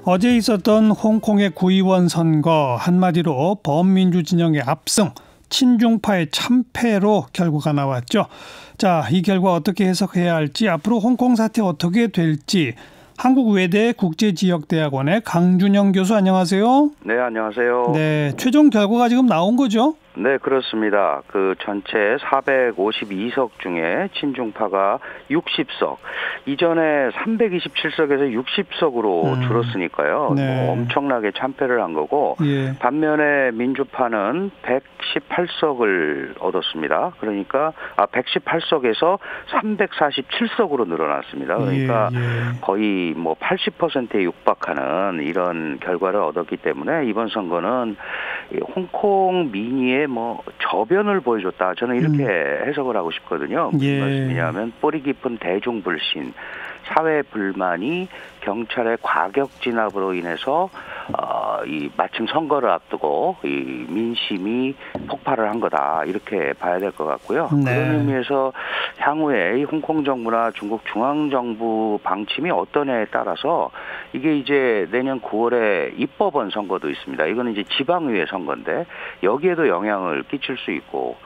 어제 있었던 홍콩의 구의원 선거, 한마디로 범민주 진영의 압승, 친중파의 참패로 결과가 나왔죠. 자, 이 결과 어떻게 해석해야 할지, 앞으로 홍콩 사태 어떻게 될지, 한국외대 국제지역대학원의 강준영 교수, 안녕하세요. 네, 안녕하세요. 네, 최종 결과가 지금 나온 거죠? 네, 그렇습니다. 그 전체 452석 중에 친중파가 60석, 이전에 327석에서 60석으로 줄었으니까요. 네. 뭐 엄청나게 참패를 한 거고, 예. 반면에 민주파는 118석을 얻었습니다. 그러니까 118석에서 347석으로 늘어났습니다. 그러니까 거의 뭐 80%에 육박하는 이런 결과를 얻었기 때문에 이번 선거는 홍콩 민의의 뭐 저변을 보여줬다. 저는 이렇게 해석을 하고 싶거든요. 무슨 말씀이냐면 뿌리 깊은 대중불신, 사회 불만이 경찰의 과격 진압으로 인해서 마침 선거를 앞두고 이 민심이 폭발을 한 거다, 이렇게 봐야 될 것 같고요. 네. 그런 의미에서 향후에 이 홍콩 정부나 중국 중앙 정부 방침이 어떠냐에 따라서 이게 이제 내년 9월에 입법원 선거도 있습니다. 이거는 이제 지방의회 선거인데 여기에도 영향을 끼칠 수 있고,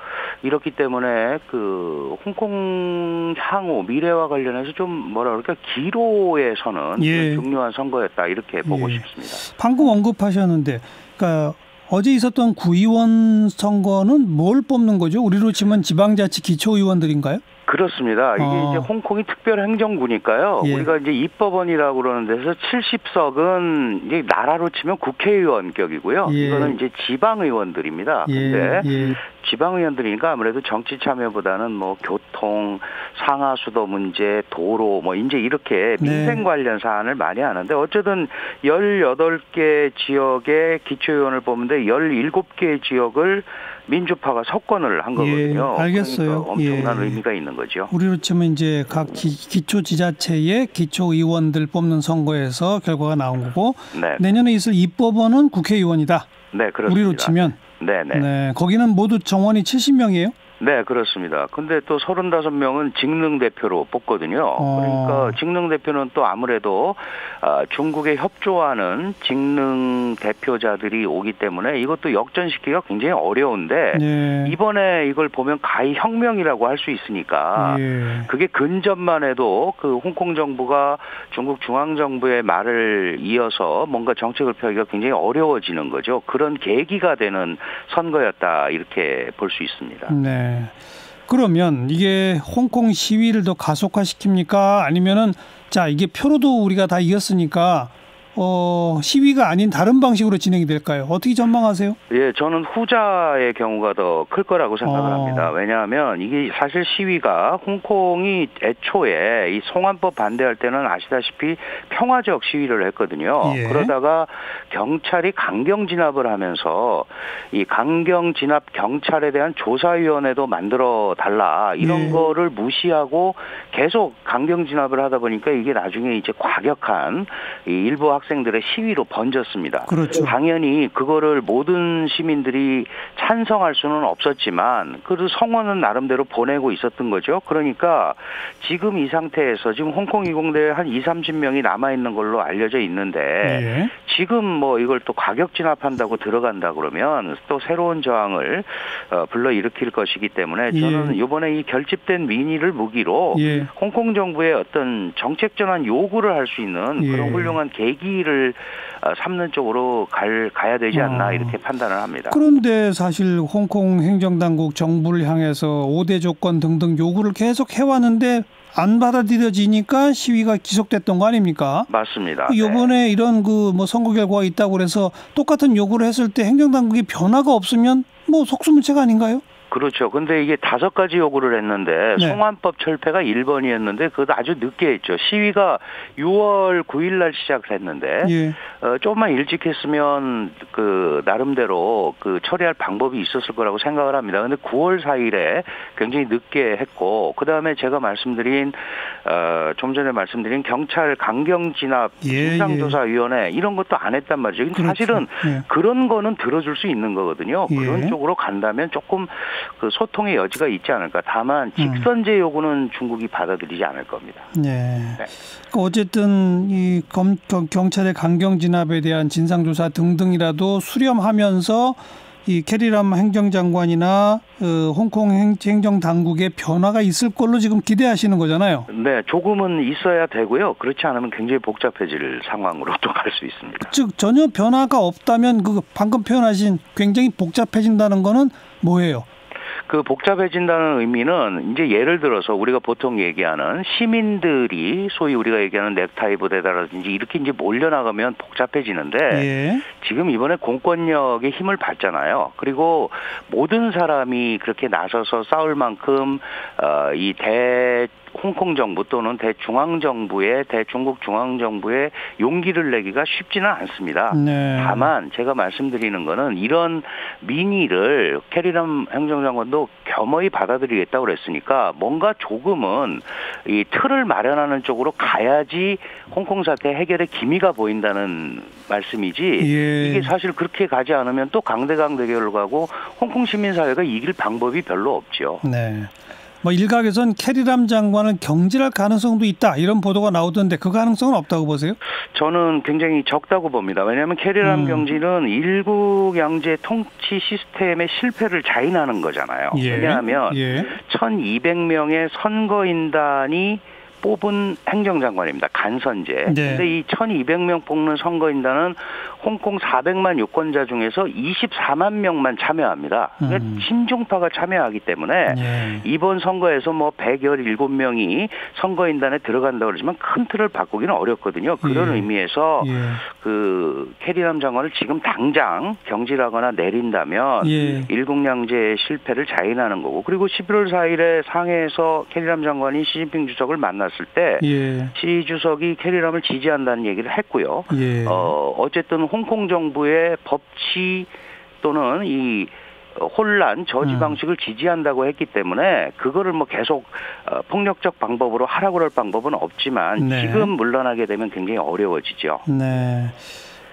이렇기 때문에 그 홍콩 향후 미래와 관련해서 좀 뭐라 그럴까, 기로에서는 중요한 선거였다, 이렇게 보고 싶습니다. 방금 언급하셨는데, 그러니까 어제 있었던 구의원 선거는 뭘 뽑는 거죠? 우리로 치면 지방자치 기초의원들인가요? 그렇습니다. 이게 이제 홍콩이 특별행정구니까요. 우리가 이제 입법원이라고 그러는 데서 70석은 이제 나라로 치면 국회의원격이고요. 이거는 이제 지방의원들입니다. 근데 지방의원들이니까 아무래도 정치 참여보다는 뭐 교통, 상하수도 문제, 도로 뭐 이제 이렇게 민생 관련 사안을 많이 하는데, 어쨌든 18개 지역의 기초의원을 뽑는데 17개 지역을 민주파가 석권을 한 거거든요. 알겠어요. 그러니까 엄청난 의미가 있는 거죠. 우리로 치면 이제 각 기초지자체의 기초의원들 뽑는 선거에서 결과가 나온 거고, 내년에 있을 입법원은 국회의원이다. 네, 그렇습니다. 우리로 치면. 네, 거기는 모두 정원이 70명이에요? 네, 그렇습니다. 근데 또 35명은 직능 대표로 뽑거든요. 그러니까 직능 대표는 또 아무래도 중국에 협조하는 직능 대표자들이 오기 때문에 이것도 역전시키기가 굉장히 어려운데, 이번에 이걸 보면 가히 혁명이라고 할 수 있으니까 그게 근접만 해도 그 홍콩 정부가 중국 중앙 정부의 말을 이어서 뭔가 정책을 펴기가 굉장히 어려워지는 거죠. 그런 계기가 되는 선거였다, 이렇게 볼 수 있습니다. 네. 그러면 이게 홍콩 시위를 더 가속화시킵니까? 아니면은, 자, 이게 표로도 우리가 다 이겼으니까 시위가 아닌 다른 방식으로 진행이 될까요? 어떻게 전망하세요? 예, 저는 후자의 경우가 더 클 거라고 생각을 합니다. 왜냐하면 이게 사실 시위가 홍콩이 애초에 이 송환법 반대할 때는 아시다시피 평화적 시위를 했거든요. 그러다가 경찰이 강경 진압을 하면서 이 강경 진압 경찰에 대한 조사위원회도 만들어 달라, 이런 거를 무시하고 계속 강경 진압을 하다 보니까 이게 나중에 이제 과격한 이 일부 학생들의 시위로 번졌습니다. 그렇죠. 당연히 그거를 모든 시민들이 찬성할 수는 없었지만 그래도 성원은 나름대로 보내고 있었던 거죠. 그러니까 지금 이 상태에서 지금 홍콩 이공대에 한 20-30명이 남아있는 걸로 알려져 있는데 지금 뭐 이걸 또 과격 진압한다고 들어간다 그러면 또 새로운 저항을 불러일으킬 것이기 때문에 저는 이번에 이 결집된 민의를 무기로 홍콩 정부의 어떤 정책 전환 요구를 할 수 있는 그런 훌륭한 계기를 삼는 쪽으로 가야 되지 않나, 이렇게 판단을 합니다. 그런데 사실 홍콩 행정당국 정부를 향해서 5대 조건 등등 요구를 계속 해왔는데 안 받아들여지니까 시위가 지속됐던 거 아닙니까? 맞습니다. 이번에 이런 그 뭐 선거 결과가 있다고 그래서 똑같은 요구를 했을 때 행정당국이 변화가 없으면 뭐 속수무책 아닌가요? 그렇죠. 근데 이게 5가지 요구를 했는데 송환법 철폐가 1번이었는데 그것도 아주 늦게 했죠. 시위가 6월 9일 날 시작을 했는데 조금만 일찍 했으면 그 나름대로 그 처리할 방법이 있었을 거라고 생각을 합니다. 근데 9월 4일에 굉장히 늦게 했고, 그다음에 제가 말씀드린 좀 전에 말씀드린 경찰 강경 진압 진상조사위원회 이런 것도 안 했단 말이죠. 근데 사실은 그런 거는 들어줄 수 있는 거거든요. 그런 쪽으로 간다면 조금 그 소통의 여지가 있지 않을까. 다만 직선제 요구는 중국이 받아들이지 않을 겁니다. 네. 네. 어쨌든 이 경찰의 강경 진압에 대한 진상조사 등등이라도 수렴하면서 이 캐리람 행정장관이나 홍콩 행정당국의 변화가 있을 걸로 지금 기대하시는 거잖아요. 네, 조금은 있어야 되고요. 그렇지 않으면 굉장히 복잡해질 상황으로 또 갈 수 있습니다. 즉 전혀 변화가 없다면 그 방금 표현하신 굉장히 복잡해진다는 거는 뭐예요? 그 복잡해진다는 의미는 이제 예를 들어서 우리가 보통 얘기하는 시민들이 소위 우리가 얘기하는 넥타이 부대다라든지 이렇게 이제 몰려나가면 복잡해지는데 예. 지금 이번에 공권력의 힘을 받잖아요. 그리고 모든 사람이 그렇게 나서서 싸울 만큼 이 홍콩 정부 또는 대중국 중앙정부의 용기를 내기가 쉽지는 않습니다. 네. 다만 제가 말씀드리는 거는 이런 민의를 캐리람 행정장관도 겸허히 받아들이겠다고 그랬으니까 뭔가 조금은 이 틀을 마련하는 쪽으로 가야지 홍콩 사태 해결의 기미가 보인다는 말씀이지 예. 이게 사실 그렇게 가지 않으면 또 강대강 대결을 가고 홍콩 시민사회가 이길 방법이 별로 없죠. 네. 뭐 일각에선 캐리람 장관을 경질할 가능성도 있다 이런 보도가 나오던데 그 가능성은 없다고 보세요? 저는 굉장히 적다고 봅니다. 왜냐하면 캐리람 경질은 일국 양제 통치 시스템의 실패를 자인하는 거잖아요. 예. 왜냐하면 1200명의 선거인단이 뽑은 행정장관입니다. 간선제. 그런데 네. 이 1200명 뽑는 선거인단은 홍콩 400만 유권자 중에서 24만 명만 참여합니다. 그러니까 친중파가 참여하기 때문에 이번 선거에서 뭐 117명이 선거인단에 들어간다고 그러지만 큰 틀을 바꾸기는 어렵거든요. 그런 의미에서 그 캐리람 장관을 지금 당장 경질하거나 내린다면 일국양제의 실패를 자인하는 거고 그리고 11월 4일에 상해에서 캐리람 장관이 시진핑 주석을 만났을 때 시 주석이 캐리람을 지지한다는 얘기를 했고요. 어쨌든 홍콩 정부의 법치 또는 이 혼란 저지 방식을 지지한다고 했기 때문에 그거를 뭐 계속 폭력적 방법으로 하라고 할 방법은 없지만 지금 물러나게 되면 굉장히 어려워지죠. 네.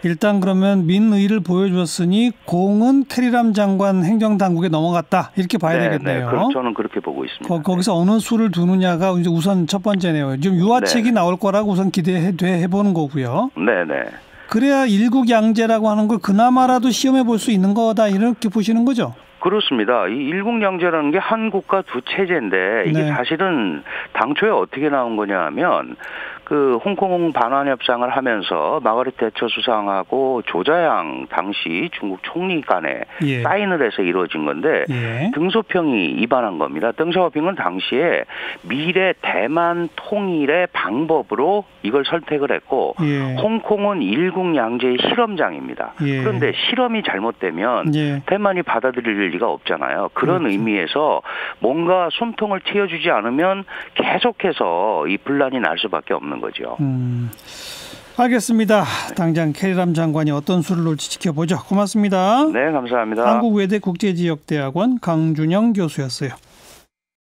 일단 그러면 민의를 보여줬으니 공은 캐리람 장관 행정당국에 넘어갔다 이렇게 봐야 되겠네요. 네, 저는 그렇게 보고 있습니다. 거기서 어느 수를 두느냐가 이제 우선 첫 번째네요. 지금 유화책이 나올 거라고 우선 기대해보는 거고요. 네네. 그래야 일국양제라고 하는 걸 그나마라도 시험해 볼 수 있는 거다 이렇게 보시는 거죠? 그렇습니다. 이 일국양제라는 게 한 국가 두 체제인데 이게 사실은 당초에 어떻게 나온 거냐 하면 그 홍콩 반환 협상을 하면서 마가렛 대처 수상하고 조자양 당시 중국 총리 간에 사인을 해서 이루어진 건데 덩샤오핑이 입안한 겁니다. 덩샤오핑은 당시에 미래 대만 통일의 방법으로 이걸 선택을 했고 홍콩은 일국양제의 실험장입니다. 그런데 실험이 잘못되면 대만이 받아들일 리가 없잖아요. 그런 의미에서 뭔가 숨통을 틔워주지 않으면 계속해서 이 분란이 날 수밖에 없는 거죠. 알겠습니다. 당장 캐리람 장관이 어떤 수를 놓을지 지켜보죠. 고맙습니다. 네, 감사합니다. 한국외대 국제지역대학원 강준영 교수였어요.